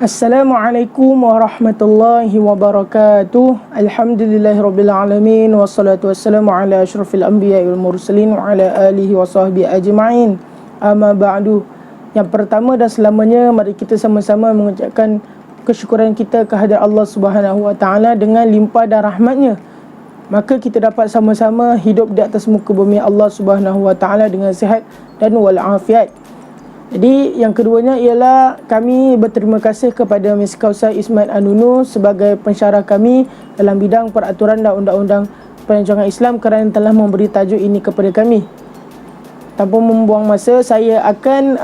Assalamualaikum warahmatullahi wabarakatuh. Alhamdulillahirabbil alamin wassalatu wassalamu ala asyrafil anbiya'i wal mursalin wa ala alihi wa sahbihi ajma'in. Amma ba'du. Yang pertama dan selamanya, mari kita sama-sama mengucapkan kesyukuran kita kehadrat Allah Subhanahu wa taala dengan limpah dan rahmatnya. Maka kita dapat sama-sama hidup di atas muka bumi Allah Subhanahu wa taala dengan sihat dan walafiat. Jadi yang keduanya ialah kami berterima kasih kepada Miss Kausar Ismail Anunu sebagai pensyarah kami dalam bidang peraturan dan undang-undang perancangan Islam kerana telah memberi tajuk ini kepada kami. Tanpa membuang masa, saya akan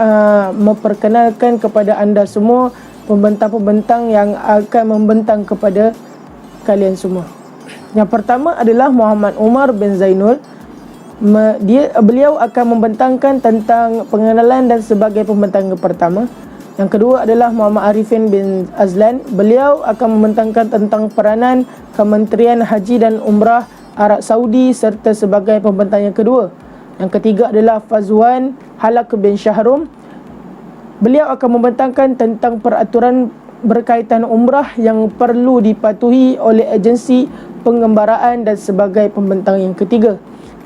memperkenalkan kepada anda semua pembentang-pembentang yang akan membentang kepada kalian semua. Yang pertama adalah Muhammad Umar bin Zainul. Beliau akan membentangkan tentang pengenalan dan sebagai pembentang yang pertama. Yang kedua adalah Muhammad Arifin bin Azlan. Beliau akan membentangkan tentang peranan Kementerian Haji dan Umrah Arab Saudi serta sebagai pembentang yang kedua. Yang ketiga adalah Fazwan Halak bin Syahrum. Beliau akan membentangkan tentang peraturan berkaitan umrah yang perlu dipatuhi oleh agensi pengembaraan dan sebagai pembentang yang ketiga.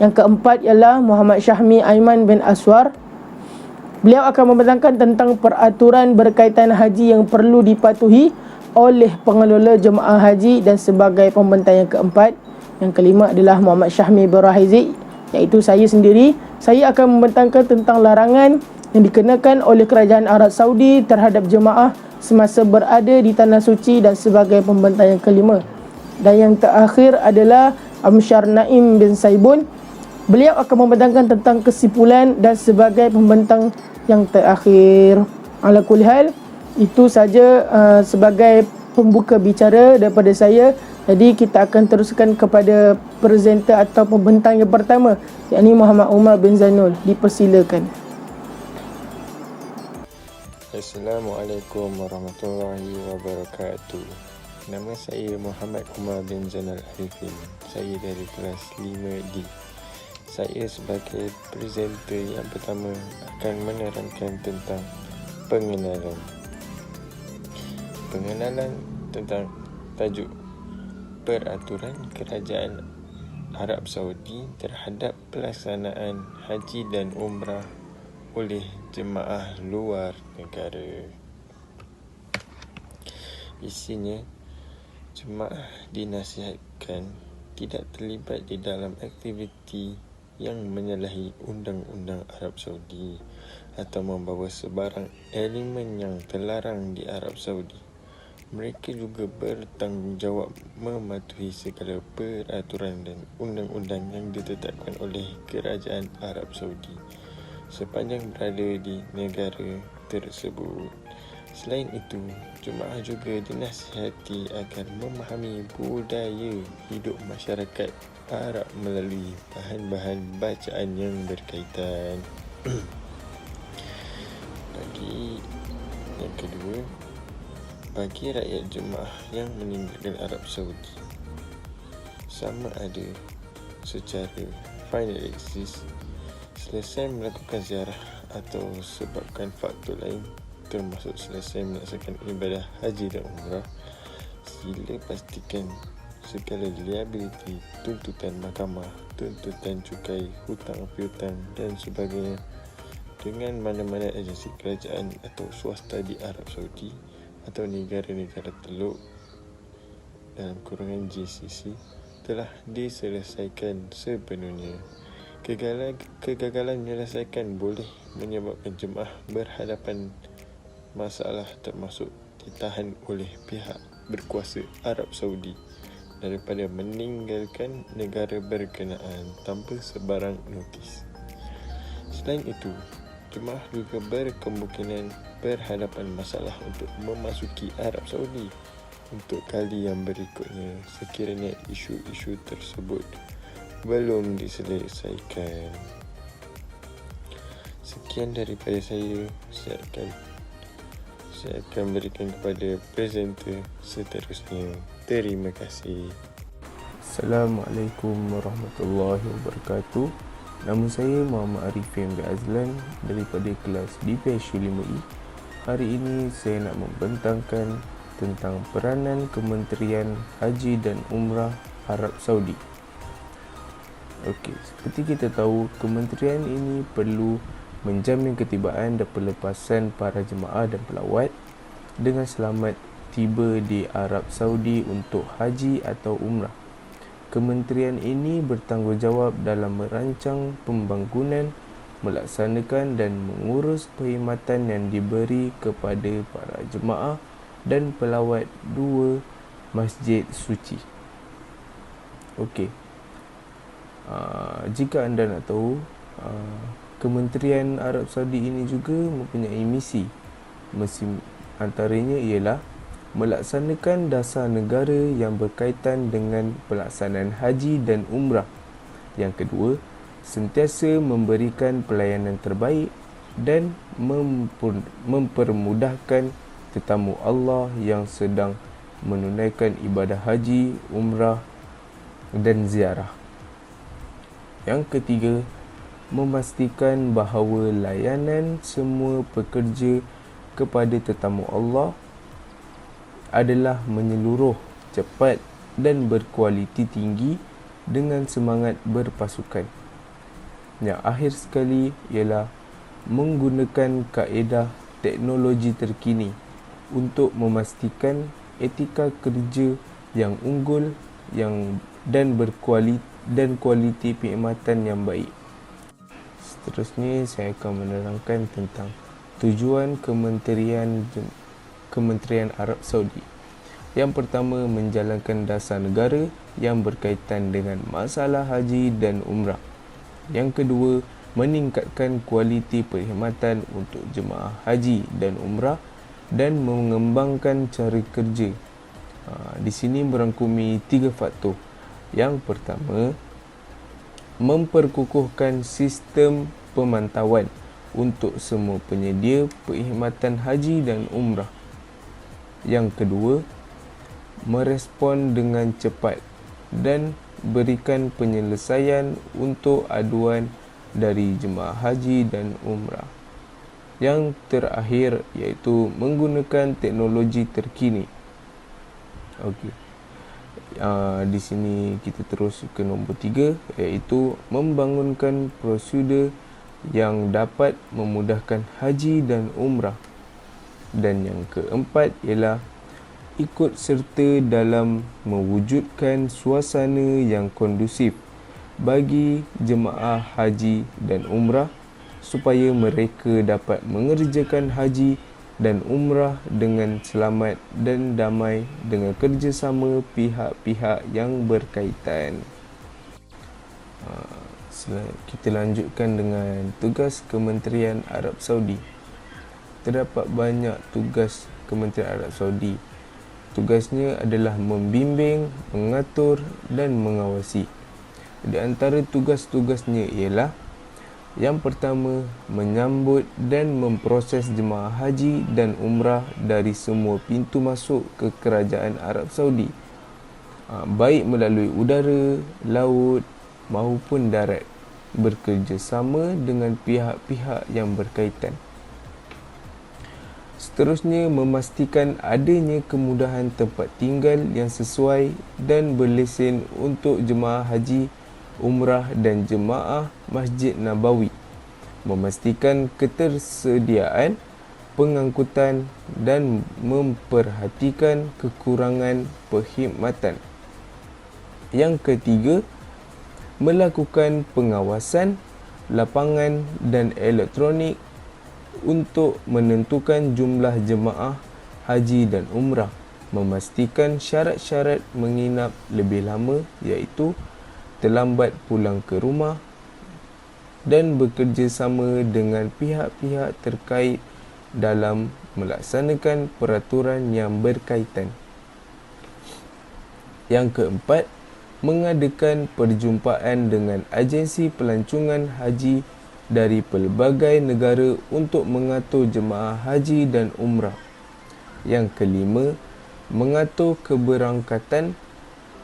Yang keempat ialah Muhammad Syahmi Aiman bin Aswar. Beliau akan membentangkan tentang peraturan berkaitan haji yang perlu dipatuhi oleh pengelola jemaah haji dan sebagai pembentang yang keempat. Yang kelima adalah Muhammad Syahmi bin Rahizi, iaitu saya sendiri. Saya akan membentangkan tentang larangan yang dikenakan oleh kerajaan Arab Saudi terhadap jemaah semasa berada di Tanah Suci dan sebagai pembentang yang kelima. Dan yang terakhir adalah Amsyar Naim bin Saibun. Beliau akan membentangkan tentang kesimpulan dan sebagai pembentang yang terakhir. Ala kulli hal, itu saja sebagai pembuka bicara daripada saya. Jadi kita akan teruskan kepada presenter atau pembentang yang pertama, yakni Muhammad Umar bin Zainul. Dipersilakan. Assalamualaikum warahmatullahi wabarakatuh. Nama saya Muhammad Umar bin Zainal Arifin. Saya dari kelas 5D. Saya sebagai presenter yang pertama akan menerangkan tentang pengenalan. Pengenalan tentang tajuk peraturan kerajaan Arab Saudi terhadap pelaksanaan haji dan umrah oleh jemaah luar negara. Isinya, jemaah dinasihatkan tidak terlibat di dalam aktiviti yang menyalahi undang-undang Arab Saudi atau membawa sebarang elemen yang terlarang di Arab Saudi. Mereka juga bertanggungjawab mematuhi segala peraturan dan undang-undang yang ditetapkan oleh kerajaan Arab Saudi sepanjang berada di negara tersebut. Selain itu, jemaah juga dinasihati agar memahami budaya hidup masyarakat Arab melalui bahan-bahan bacaan yang berkaitan. Yang kedua, bagi rakyat jemaah yang meninggalkan Arab Saudi, sama ada secara final exist, selesai melakukan ziarah atau sebabkan faktor lain termasuk selesai melaksanakan ibadah haji dan umrah, sila pastikan segala liability, tuntutan mahkamah, tuntutan cukai, hutang piutang dan sebagainya dengan mana-mana agensi kerajaan atau swasta di Arab Saudi atau negara-negara teluk dalam kurungan GCC telah diselesaikan sepenuhnya. Kegagalan menyelesaikan boleh menyebabkan jemaah berhadapan masalah termasuk ditahan oleh pihak berkuasa Arab Saudi daripada meninggalkan negara berkenaan tanpa sebarang notis. Selain itu, jemaah juga berkemungkinan berhadapan masalah untuk memasuki Arab Saudi untuk kali yang berikutnya sekiranya isu-isu tersebut belum diselesaikan. Sekian daripada saya. Saya akan berikan kepada presenter seterusnya. Terima kasih. Assalamualaikum warahmatullahi wabarakatuh. Nama saya Muhammad Arifin bin Azlan daripada kelas DPSU 5E. Hari ini saya nak membentangkan tentang peranan Kementerian Haji dan Umrah Arab Saudi. Okey, seperti kita tahu, kementerian ini perlu menjamin ketibaan dan pelepasan para jemaah dan pelawat dengan selamat tiba di Arab Saudi untuk haji atau umrah. Kementerian ini bertanggungjawab dalam merancang pembangunan, melaksanakan dan mengurus perkhidmatan yang diberi kepada para jemaah dan pelawat dua masjid suci. Okey. Jika anda nak tahu, Kementerian Arab Saudi ini juga mempunyai misi. Misi antaranya ialah melaksanakan dasar negara yang berkaitan dengan pelaksanaan haji dan umrah. Yang kedua, sentiasa memberikan pelayanan terbaik dan mempermudahkan tetamu Allah yang sedang menunaikan ibadah haji, umrah dan ziarah. Yang ketiga, memastikan bahawa layanan semua pekerja kepada tetamu Allah adalah menyeluruh, cepat dan berkualiti tinggi dengan semangat berpasukan. Yang akhir sekali ialah menggunakan kaedah teknologi terkini untuk memastikan etika kerja yang unggul dan kualiti perkhidmatan yang baik. Seterusnya saya akan menerangkan tentang tujuan Kementerian Arab Saudi. Yang pertama, menjalankan dasar negara yang berkaitan dengan masalah haji dan umrah. Yang kedua, meningkatkan kualiti perkhidmatan untuk jemaah haji dan umrah dan mengembangkan cara kerja. Di sini merangkumi 3 faktor. Yang pertama, memperkukuhkan sistem pemantauan untuk semua penyedia perkhidmatan haji dan umrah. Yang kedua, merespon dengan cepat dan berikan penyelesaian untuk aduan dari jemaah haji dan umrah. Yang terakhir iaitu menggunakan teknologi terkini. Okey. Di sini kita terus ke nombor 3 iaitu membangunkan prosedur yang dapat memudahkan haji dan umrah. Dan yang keempat ialah ikut serta dalam mewujudkan suasana yang kondusif bagi jemaah haji dan umrah supaya mereka dapat mengerjakan haji dan umrah dengan selamat dan damai dengan kerjasama pihak-pihak yang berkaitan. Kita lanjutkan dengan tugas Kementerian Arab Saudi. Terdapat banyak tugas Kementerian Arab Saudi. Tugasnya adalah membimbing, mengatur dan mengawasi. Di antara tugas-tugasnya ialah yang pertama, menyambut dan memproses jemaah haji dan umrah dari semua pintu masuk ke Kerajaan Arab Saudi, baik melalui udara, laut maupun darat, bekerjasama dengan pihak-pihak yang berkaitan. Seterusnya, memastikan adanya kemudahan tempat tinggal yang sesuai dan berlesen untuk jemaah haji, umrah dan jemaah Masjid Nabawi. Memastikan ketersediaan pengangkutan dan memperhatikan kekurangan perkhidmatan. Yang ketiga, melakukan pengawasan lapangan dan elektronik untuk menentukan jumlah jemaah haji dan umrah, memastikan syarat-syarat menginap lebih lama iaitu terlambat pulang ke rumah dan bekerjasama dengan pihak-pihak terkait dalam melaksanakan peraturan yang berkaitan. Yang keempat, mengadakan perjumpaan dengan agensi pelancongan haji dari pelbagai negara untuk mengatur jemaah haji dan umrah. Yang kelima, mengatur keberangkatan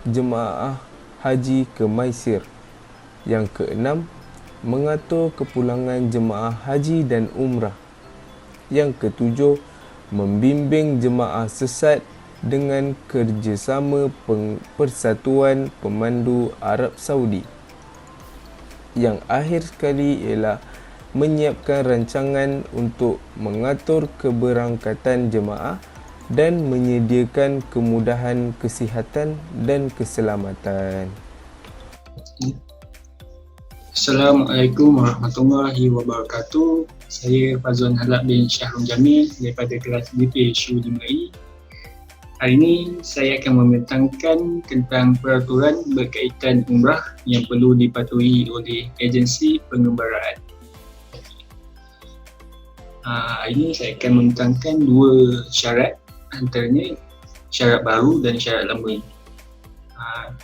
jemaah haji ke Maisir. Yang keenam, mengatur kepulangan jemaah haji dan umrah. Yang ketujuh, membimbing jemaah sesat dengan kerjasama Persatuan Pemandu Arab Saudi. Yang akhir sekali ialah menyiapkan rancangan untuk mengatur keberangkatan jemaah dan menyediakan kemudahan kesihatan dan keselamatan. Assalamualaikum warahmatullahi wabarakatuh. Saya Fazwan Halak bin Syahrul Jamil daripada kelas BP SHU 5E. Hari ini saya akan membentangkan tentang peraturan berkaitan umrah yang perlu dipatuhi oleh agensi pengembaraan. Hari ini saya akan membentangkan dua syarat, antaranya syarat baru dan syarat lama.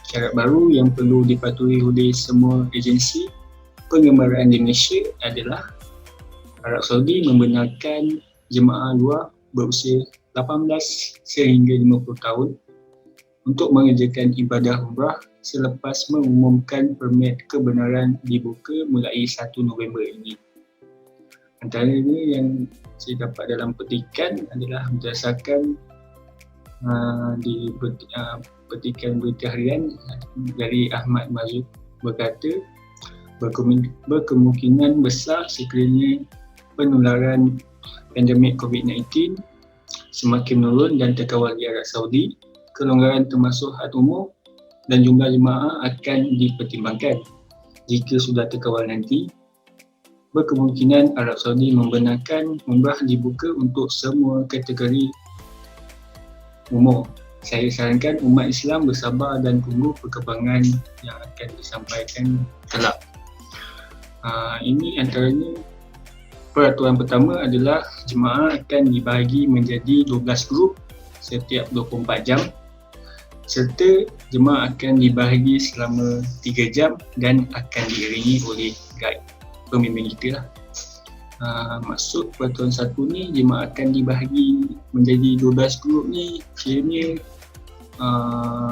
Syarat baru yang perlu dipatuhi oleh semua agensi pengembaraan di Malaysia adalah Arab Saudi membenarkan jemaah luar berusia 18 sehingga 50 tahun untuk mengerjakan ibadah umrah selepas mengumumkan permit kebenaran dibuka mulai 1 November ini. Antaranya yang saya dapat dalam petikan adalah berdasarkan di petikan Berita Harian dari Ahmad Mazud berkata, berkemungkinan besar sekiranya penularan pandemik COVID-19 semakin menurun dan terkawal di Arab Saudi, kelonggaran termasuk had umur dan jumlah jemaah akan dipertimbangkan. Jika sudah terkawal nanti, berkemungkinan Arab Saudi membenarkan umrah dibuka untuk semua kategori umur. Saya sarankan umat Islam bersabar dan tunggu perkembangan yang akan disampaikan kelak. Ini antaranya. Peraturan pertama adalah jemaah akan dibahagi menjadi 12 grup setiap 24 jam serta jemaah akan dibahagi selama 3 jam dan akan diiringi oleh guide, pembimbing kita lah. Maksud peraturan satu ni, jemaah akan dibahagi menjadi 12 grup ni kiranya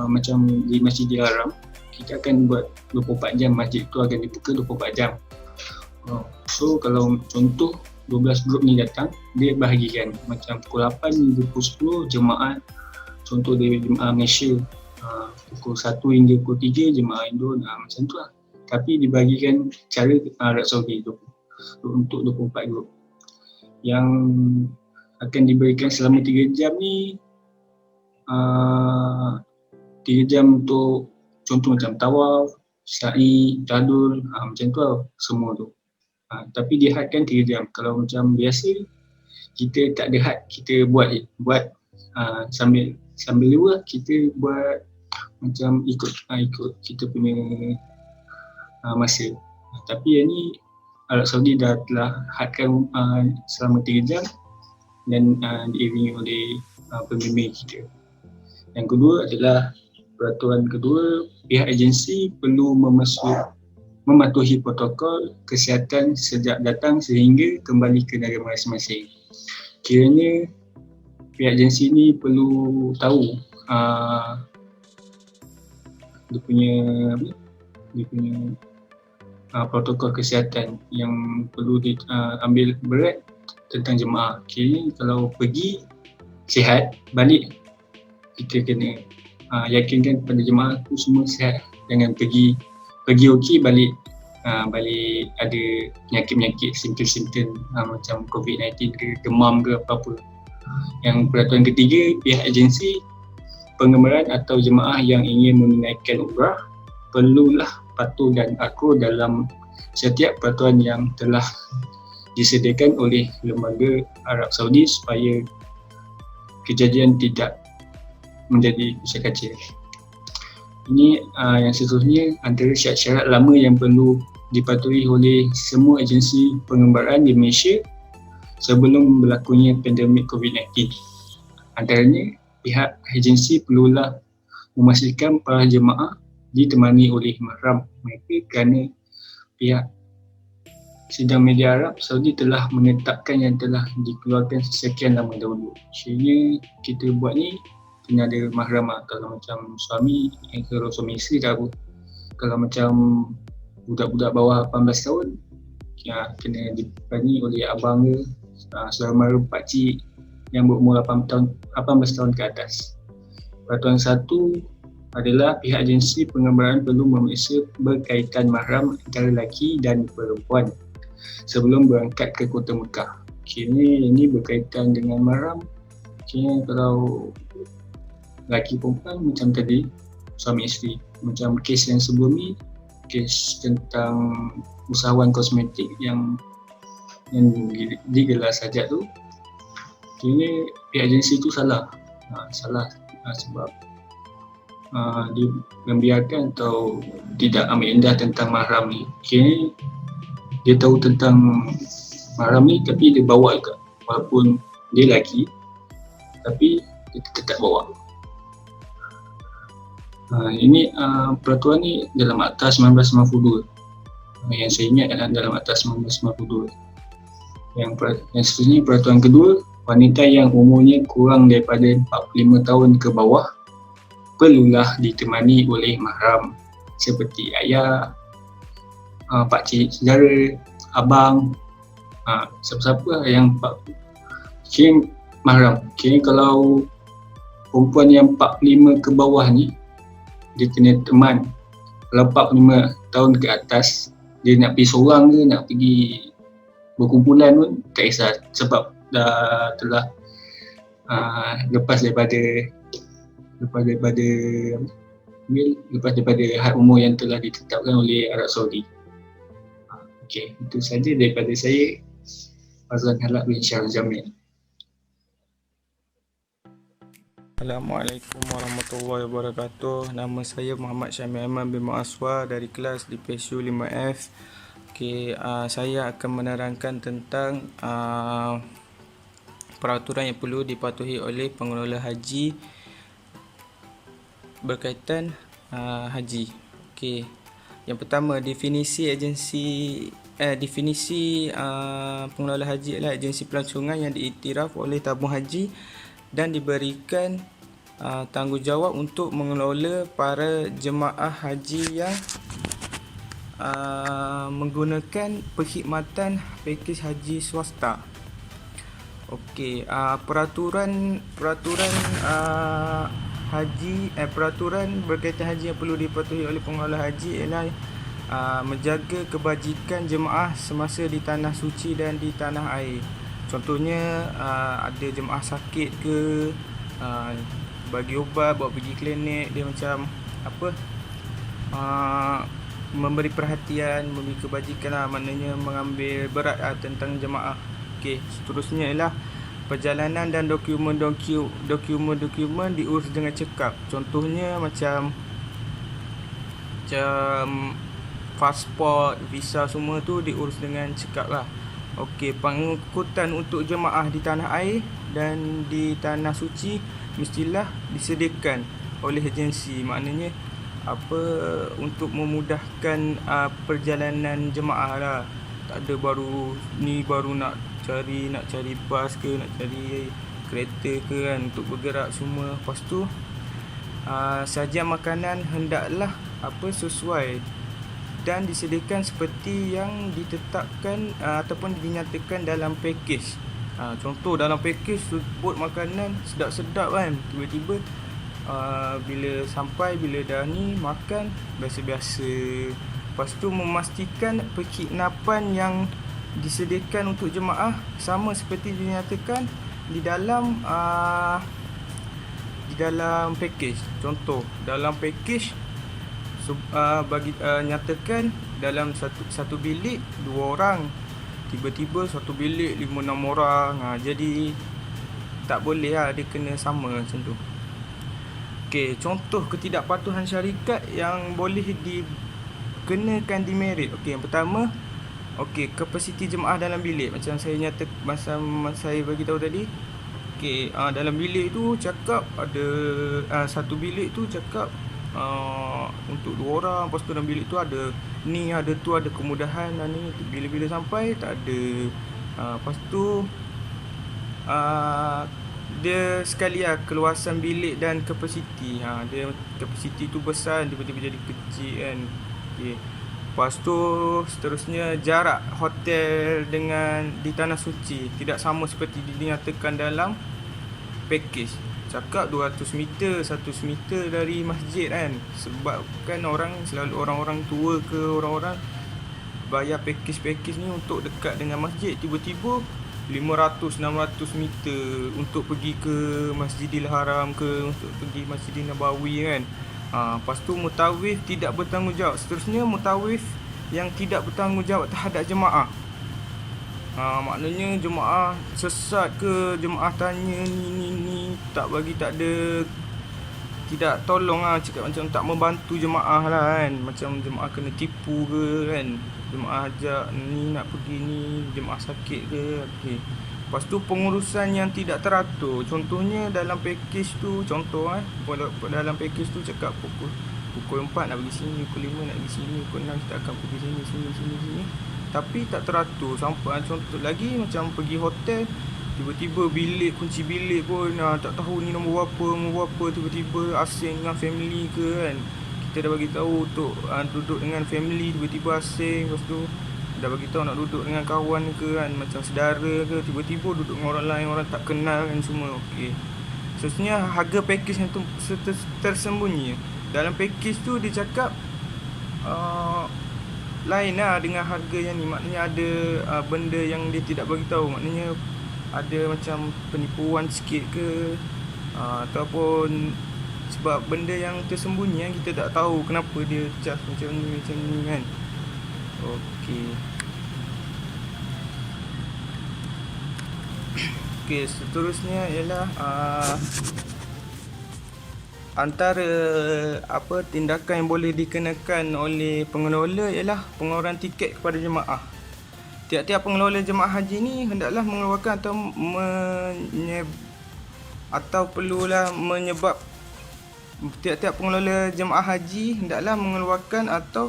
macam di Masjidil Haram, kita akan buat 24 jam, masjid tu akan dibuka 24 jam. So kalau contoh 12 grup ni datang, dia bahagikan macam pukul 8 hingga pukul 10 jemaah, contoh dari jemaah Malaysia, pukul 1 hingga pukul 3 jemaah Indo, macam tu lah. Tapi dibahagikan cara Arab Saudi tu untuk 24 grup. Yang akan diberikan selama 3 jam ni 3 jam untuk contoh macam tawaf, sa'i, tadul, macam tu lah semua tu. Tapi dihadkan 3 jam. Kalau macam biasa kita tak ada had, kita buat sambil luar kita buat macam ikut kita punya masa. Tapi yang ni Arab Saudi dah telah hadkan selama 3 jam dan diiringi oleh pembimbing kita. Yang kedua adalah peraturan kedua, pihak agensi perlu mematuhi protokol kesihatan sejak datang sehingga kembali ke negara masing-masing. Kiranya pihak agensi ni perlu tahu dia punya protokol kesihatan yang perlu diambil berat tentang jemaah. Kiranya kalau pergi sihat, balik kita kena yakinkan kepada jemaah tu semua sihat. Jangan pergi okey, balik ada penyakit-penyakit simptom-simptom macam COVID-19 ke demam ke apa-apa. Yang peraturan ketiga, pihak agensi pengembaraan atau jemaah yang ingin menunaikan umrah perlulah patuh dan akur dalam setiap peraturan yang telah disediakan oleh lembaga Arab Saudi supaya kejadian tidak menjadi pusat kaca. Ini yang seterusnya antara syarat-syarat lama yang perlu dipatuhi oleh semua agensi pengembaraan di Malaysia sebelum berlakunya pandemik COVID-19. Antaranya, pihak agensi perlulah memastikan para jemaah ditemani oleh mahram mereka kerana pihak Sidang Media Arab Saudi telah menetapkan yang telah dikeluarkan sekian lama dahulu. Maksudnya kita buat ni kena ada mahram. Kalau macam suami, kalau suami isteri tak apa. Kalau macam budak-budak bawah 18 tahun, kena dipanggil oleh abang ke, saudara mara, pakcik, yang berumur 18 tahun ke atas. Peraturan 1 adalah pihak agensi pengembaraan perlu memeriksa berkaitan mahram antara lelaki dan perempuan sebelum berangkat ke Kota Mekah. Ini berkaitan dengan mahram. Kalau lelaki perempuan macam tadi, suami isteri. Macam kes yang sebelum ni, kes tentang usahawan kosmetik yang digelar sajak tu, kini pihak agensi tu salah sebab dia membiarkan atau tidak ambil indah tentang mahram ni. Kini dia tahu tentang mahram ni tapi dia bawa juga, walaupun dia lelaki tapi dia tetap bawa. Ini peraturan ni dalam Akta 1992. Yang saya ingat adalah dalam Akta 1992. Yang seterusnya, peraturan kedua, wanita yang umurnya kurang daripada 45 tahun ke bawah perlulah ditemani oleh mahram seperti ayah, pakcik saudara, abang, siapa-siapa yang kira mahram. Kira kalau perempuan yang 45 ke bawah ni, dia kena teman. Kalau 45 tahun ke atas, dia nak pergi seorang ke, nak pergi berkumpulan pun tak kisah, sebab dah telah lepas daripada had umur yang telah ditetapkan oleh Arab Saudi. Okey, itu saja daripada saya. Fazlan Halak bin Syarul Jamil. Assalamualaikum warahmatullahi wabarakatuh. Nama saya Muhammad Syamil Aiman bin Muaswar dari kelas di PSU 5F. Saya akan menerangkan tentang peraturan yang perlu dipatuhi oleh pengelola haji berkaitan haji. Yang pertama, definisi pengelola haji adalah agensi pelancongan yang diiktiraf oleh tabung haji dan diberikan tanggungjawab untuk mengelola para jemaah haji yang menggunakan perkhidmatan pakej haji swasta. Peraturan berkaitan haji yang perlu dipatuhi oleh pengelola haji ialah menjaga kebajikan jemaah semasa di tanah suci dan di tanah air. Contohnya ada jemaah sakit ke, bagi ubat, bawa pergi klinik, dia macam memberi perhatian, memberi kebajikan maknanya mengambil berat tentang jemaah. Seterusnya ialah perjalanan dan dokumen diurus dengan cekap. Contohnya macam pasport, visa, semua tu diurus dengan cekap lah. Pengangkutan untuk jemaah di tanah air dan di tanah suci mestilah disediakan oleh agensi. Maknanya untuk memudahkan perjalanan jemaah lah. Tak ada baru nak cari bas ke, nak cari kereta ke kan, untuk bergerak semua. Lepas tu sajian makanan hendaklah sesuai dan disediakan seperti yang ditetapkan ataupun dinyatakan dalam pakej. Contoh dalam pakej sebut makanan sedap-sedap kan, tiba-tiba bila sampai, bila dah ni makan biasa-biasa. Lepas tu memastikan perkhidmatan yang disediakan untuk jemaah sama seperti dinyatakan di dalam pakej. Contoh dalam pakej nyatakan dalam satu bilik 2 orang, tiba-tiba satu bilik 5-6 orang. Jadi tak boleh lah, dia kena sama macam tu. Contoh ketidakpatuhan syarikat yang boleh dikenakan demerit. Yang pertama, kapasiti jemaah dalam bilik. Macam saya saya bagi tahu tadi. Dalam bilik tu cakap ada satu bilik tu cakap untuk 2 orang. Lepas tu dalam bilik tu ada ni, ada tu, ada kemudahan dan ni. Bila sampai tak ada. Lepas tu dia sekali keluasan bilik dan kapasiti. Dia kapasiti tu besar, tiba-tiba jadi kecil kan. Lepas tu seterusnya, jarak hotel dengan di tanah suci tidak sama seperti dinyatakan dalam package. Cakap 200 meter, 100 meter dari masjid kan. Sebab kan orang-orang tua ke orang-orang bayar package ni untuk dekat dengan masjid. Tiba-tiba 500-600 meter untuk pergi ke Masjidil Haram ke, untuk pergi Masjidil Nabawi kan. Lepas tu mutawif tidak bertanggungjawab. Seterusnya mutawif yang tidak bertanggungjawab terhadap jemaah. Maknanya jemaah sesat ke, jemaah tanya ni tak bagi, tak ada, tidak tolong cakap macam tak membantu jemaah lah kan. Macam jemaah kena tipu ke kan, jemaah ajak ni nak pergi ni, jemaah sakit ke. Okay. Lepas tu pengurusan yang tidak teratur. Contohnya dalam package tu, dalam package tu cakap pukul 4 nak pergi sini, pukul 5 nak pergi sini, pukul 6 kita akan pergi sini. Tapi tak teratur. Sampai contoh lagi macam pergi hotel, tiba-tiba kunci bilik pun tak tahu ni nombor berapa, tiba-tiba asing dengan family ke kan. Kita dah bagi tahu untuk duduk dengan family, tiba-tiba asing. Lepas tu dah bagi tahu nak duduk dengan kawan ke kan, macam saudara ke, tiba-tiba duduk dengan orang lain, orang tak kenal kan semua. Okey. Seterusnya harga package yang tersembunyi. Dalam package tu dia cakap lain lah dengan harga yang ni. Maknanya ada benda yang dia tidak bagi tahu. Maknanya ada macam penipuan sikit ke, ataupun sebab benda yang tersembunyi yang kita tak tahu kenapa dia charge macam ni kan. Okey. Okey, seterusnya ialah antara tindakan yang boleh dikenakan oleh pengelola ialah pengeluaran tiket kepada jemaah. Tiap-tiap pengelola jemaah haji ni hendaklah mengeluarkan tiap-tiap pengelola jemaah haji hendaklah mengeluarkan atau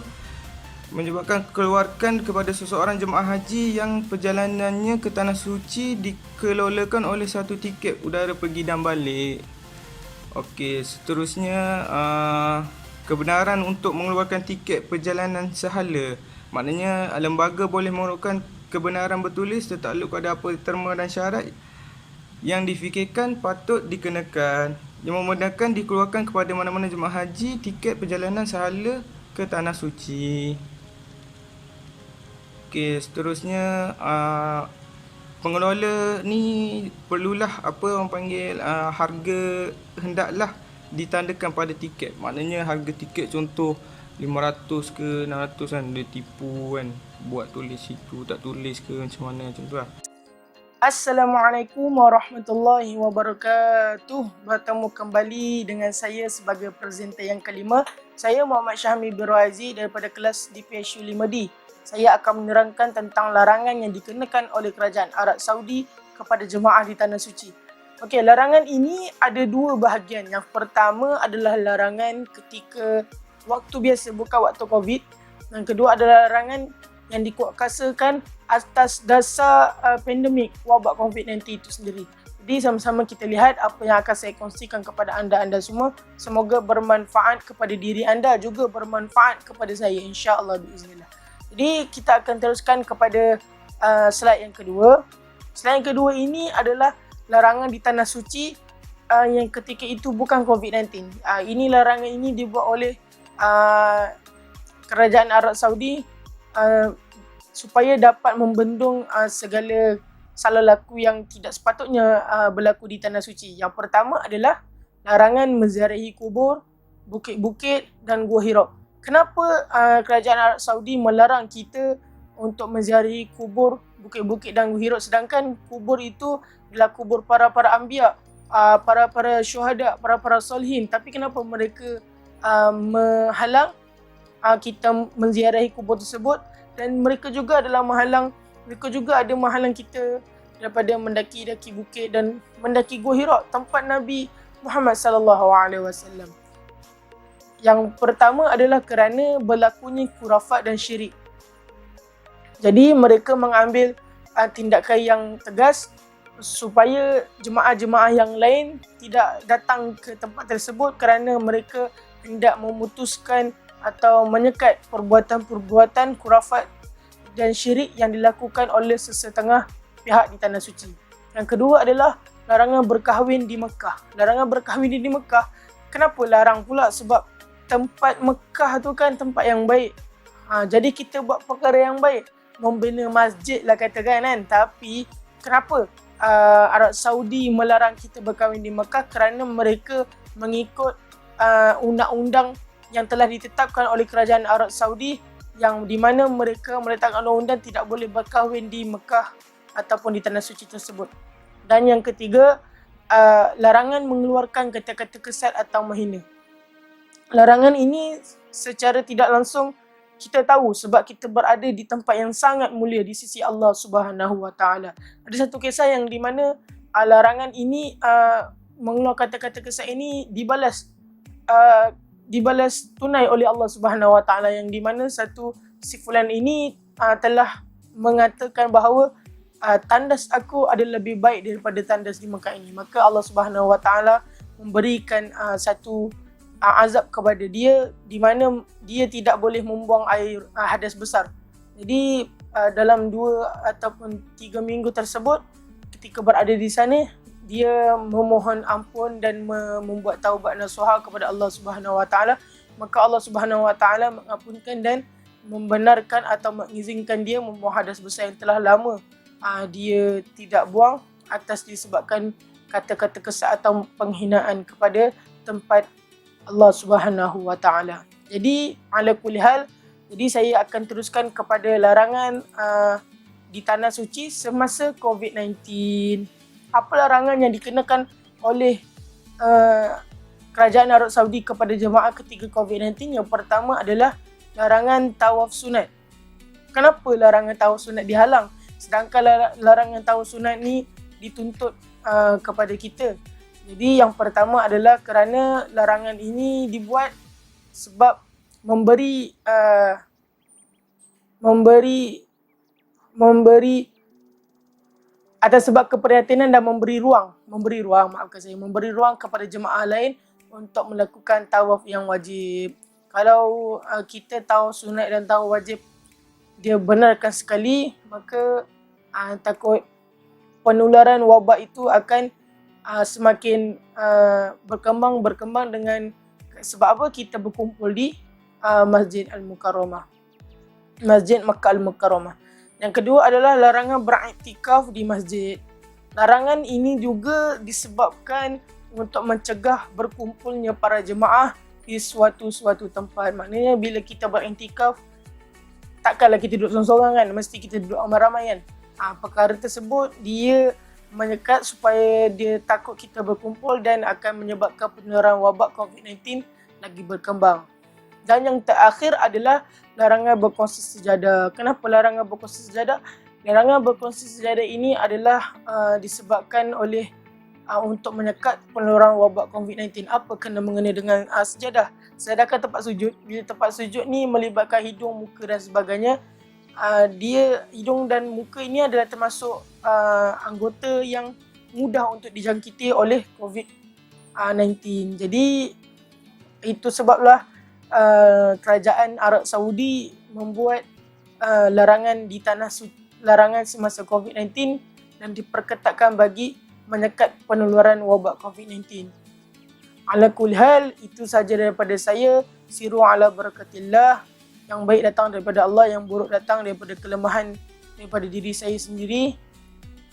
keluarkan kepada seseorang jemaah haji yang perjalanannya ke Tanah Suci dikelolakan oleh satu tiket udara pergi dan balik. Okey, seterusnya kebenaran untuk mengeluarkan tiket perjalanan sehala. Maknanya lembaga boleh mengeluarkan kebenaran bertulis tertakluk pada apa terma dan syarat yang difikirkan patut dikenakan. Yang memudahkan dikeluarkan kepada mana-mana jemaah haji tiket perjalanan sehala ke Tanah Suci. Okey, seterusnya pengelola ni perlulah orang panggil harga hendaklah ditandakan pada tiket. Maknanya harga tiket contoh 500 ke 600 kan, dia tipu kan, buat tulis situ tak tulis ke macam mana macam tu lah. Assalamualaikum warahmatullahi wabarakatuh. Bertemu kembali dengan saya sebagai presenter yang kelima. Saya Muhammad Syahmi Birwazi daripada kelas DPSU 5D. Saya akan menerangkan tentang larangan yang dikenakan oleh Kerajaan Arab Saudi kepada jemaah di Tanah Suci. Okey, larangan ini ada dua bahagian. Yang pertama adalah larangan ketika waktu biasa, bukan waktu COVID. Yang kedua adalah larangan yang dikuatkuasakan atas dasar pandemik wabak COVID-19 itu sendiri. Jadi sama-sama kita lihat apa yang akan saya kongsikan kepada anda semua. Semoga bermanfaat kepada diri anda, juga bermanfaat kepada saya, insya-Allah biiznillah. Jadi kita akan teruskan kepada slide yang kedua. Slide yang kedua ini adalah larangan di Tanah Suci yang ketika itu bukan COVID-19. Ini larangan ini dibuat oleh Kerajaan Arab Saudi supaya dapat membendung segala salah laku yang tidak sepatutnya berlaku di Tanah Suci. Yang pertama adalah larangan menziarahi kubur, bukit-bukit dan Gua Hira. Kenapa Kerajaan Arab Saudi melarang kita untuk menziarahi kubur, bukit-bukit dan Gua Hira, sedangkan kubur itu adalah kubur para anbiya, para syuhada, para solihin. Tapi kenapa mereka menghalang kita menziarahi kubur tersebut? Dan mereka juga ada menghalang kita daripada mendaki bukit dan mendaki Gua Hira, tempat Nabi Muhammad sallallahu alaihi wasallam. Yang pertama adalah kerana berlakunya khurafat dan syirik. Jadi mereka mengambil tindakan yang tegas supaya jemaah-jemaah yang lain tidak datang ke tempat tersebut kerana mereka hendak memutuskan atau menyekat perbuatan-perbuatan khurafat dan syirik yang dilakukan oleh sesetengah pihak di Tanah Suci. Yang kedua adalah larangan berkahwin di Mekah. Larangan berkahwin di Mekah, kenapa larang pula? Sebab tempat Mekah tu kan tempat yang baik. Jadi kita buat perkara yang baik, membina masjid lah katakan kan. Tapi kenapa Arab Saudi melarang kita berkahwin di Mekah? Kerana mereka mengikut undang-undang yang telah ditetapkan oleh kerajaan Arab Saudi, yang di mana mereka meletakkan undang-undang tidak boleh berkahwin di Mekah ataupun di tanah suci tersebut. Dan yang ketiga, larangan mengeluarkan kata-kata kesat atau menghina. Larangan ini secara tidak langsung kita tahu sebab kita berada di tempat yang sangat mulia di sisi Allah Subhanahu Wa Taala. Ada satu kisah yang di mana larangan ini mengeluarkan kata-kata kesat ini dibalas tunai oleh Allah Subhanahu Wa Taala, yang di mana satu si fulan ini telah mengatakan bahawa tandas aku adalah lebih baik daripada tandas di Mekah ini. Maka Allah Subhanahu Wa Taala memberikan satu azab kepada dia, di mana dia tidak boleh membuang air hadas besar. Jadi dalam 2 ataupun 3 minggu tersebut, ketika berada di sana, dia memohon ampun dan membuat taubat nasuha kepada Allah Subhanahu Wa Taala. Maka Allah Subhanahu Wa Taala mengampunkan dan membenarkan atau mengizinkan dia membuang hadas besar yang telah lama dia tidak buang, atas disebabkan kata-kata kesat atau penghinaan kepada tempat Allah Subhanahu Wa Taala. Jadi ala kulli hal, jadi saya akan teruskan kepada larangan di tanah suci semasa COVID-19. Apa larangan yang dikenakan oleh kerajaan Arab Saudi kepada jemaah ketika COVID-19? Yang pertama adalah larangan tawaf sunat. Kenapa larangan tawaf sunat dihalang, sedangkan larangan tawaf sunat ni dituntut kepada kita? Jadi yang pertama adalah kerana larangan ini dibuat sebab memberi atas sebab keprihatinan dan memberi ruang kepada jemaah lain untuk melakukan tawaf yang wajib. Kalau kita tawaf sunat dan tawaf wajib dia benarkan sekali, maka takut penularan wabak itu akan semakin berkembang dengan sebab apa? Kita berkumpul di Masjid Al-Mukarramah, Masjid Makkah Al-Mukarramah. Yang kedua adalah larangan beriktikaf di masjid. Larangan ini juga disebabkan untuk mencegah berkumpulnya para jemaah di suatu tempat. Maknanya bila kita beriktikaf, takkanlah kita duduk seorang-seorang kan, mesti kita duduk ramai-ramai kan. Perkara tersebut dia menyekat supaya dia takut kita berkumpul dan akan menyebabkan penularan wabak COVID-19 lagi berkembang. Dan yang terakhir adalah larangan berkongsi sejadah. Kenapa larangan berkongsi sejadah? Larangan berkongsi sejadah ini adalah disebabkan oleh untuk menyekat penularan wabak COVID-19. Apa kena mengena dengan sejadah? Sedangkan tempat sujud, bila tempat sujud ni melibatkan hidung, muka dan sebagainya, dia hidung dan muka ini adalah termasuk anggota yang mudah untuk dijangkiti oleh COVID-19. Jadi itu sebablah kerajaan Arab Saudi membuat larangan di larangan semasa COVID-19 dan diperketatkan bagi menyekat penularan wabak COVID-19. Ala kulli hal, itu saja daripada saya. Siru ala barakatillah. Yang baik datang daripada Allah, yang buruk datang daripada kelemahan daripada diri saya sendiri.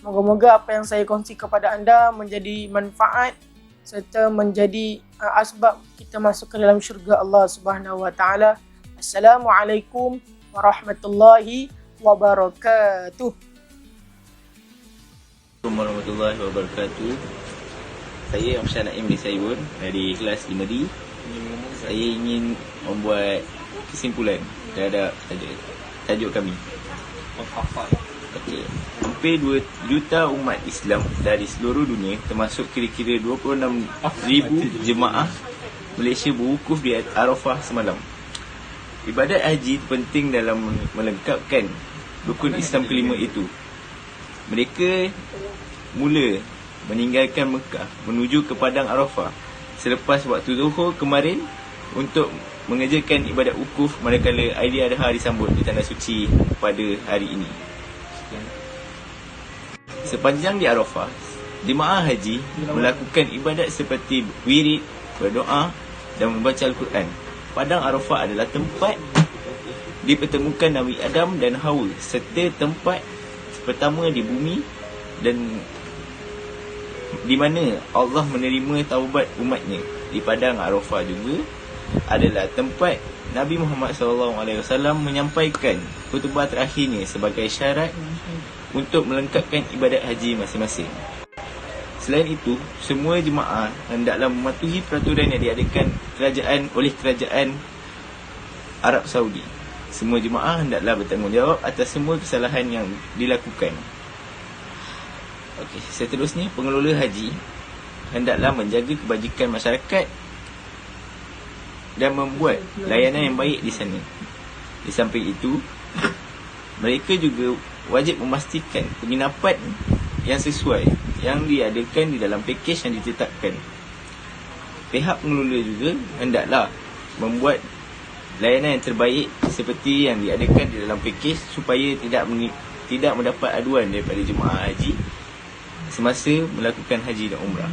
Moga-moga apa yang saya kongsi kepada anda menjadi manfaat serta menjadi asbab kita masuk ke dalam syurga Allah Subhanahu Wa Taala. Assalamualaikum warahmatullahi wabarakatuh. Assalamualaikum warahmatullahi wabarakatuh. Saya Amsyad Naim bin Saibun dari kelas 5D. Saya ingin membuat kesimpulan terhadap tajuk kami. Okey. Hampir 2 juta umat Islam dari seluruh dunia, termasuk kira-kira 26,000 jemaah Malaysia berwukuf di Arafah semalam. Ibadat haji penting dalam melengkapkan rukun Islam kelima itu. Mereka mula meninggalkan Mekah menuju ke Padang Arafah selepas waktu Zuhur kemarin untuk mengerjakan ibadat wukuf manakala Aidil Adha disambut di tanah suci pada hari ini. Sepanjang di Arafah, Jemaah haji melakukan ibadat seperti wirid, berdoa dan membaca Al-Quran. Padang Arafah adalah tempat dipertemukan Nabi Adam dan Hawa serta tempat pertama di bumi dan di mana Allah menerima taubat umatnya. Di Padang Arafah juga adalah tempat Nabi Muhammad SAW menyampaikan khutbah terakhirnya sebagai syarat untuk melengkapkan ibadat haji masing-masing. Selain itu, semua jemaah hendaklah mematuhi peraturan yang diadakan oleh kerajaan Arab Saudi. Semua jemaah hendaklah bertanggungjawab atas semua kesalahan yang dilakukan. Okey, seterusnya pengelola haji hendaklah menjaga kebajikan masyarakat dan membuat layanan yang baik di sana. Di samping itu, mereka juga wajib memastikan penginapan yang sesuai yang diadakan di dalam pakej yang ditetapkan. Pihak pengelola juga hendaklah membuat layanan yang terbaik seperti yang diadakan di dalam pakej supaya tidak mendapat aduan daripada jemaah haji semasa melakukan haji dan umrah.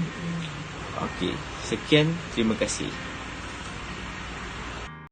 Okey, sekian, terima kasih.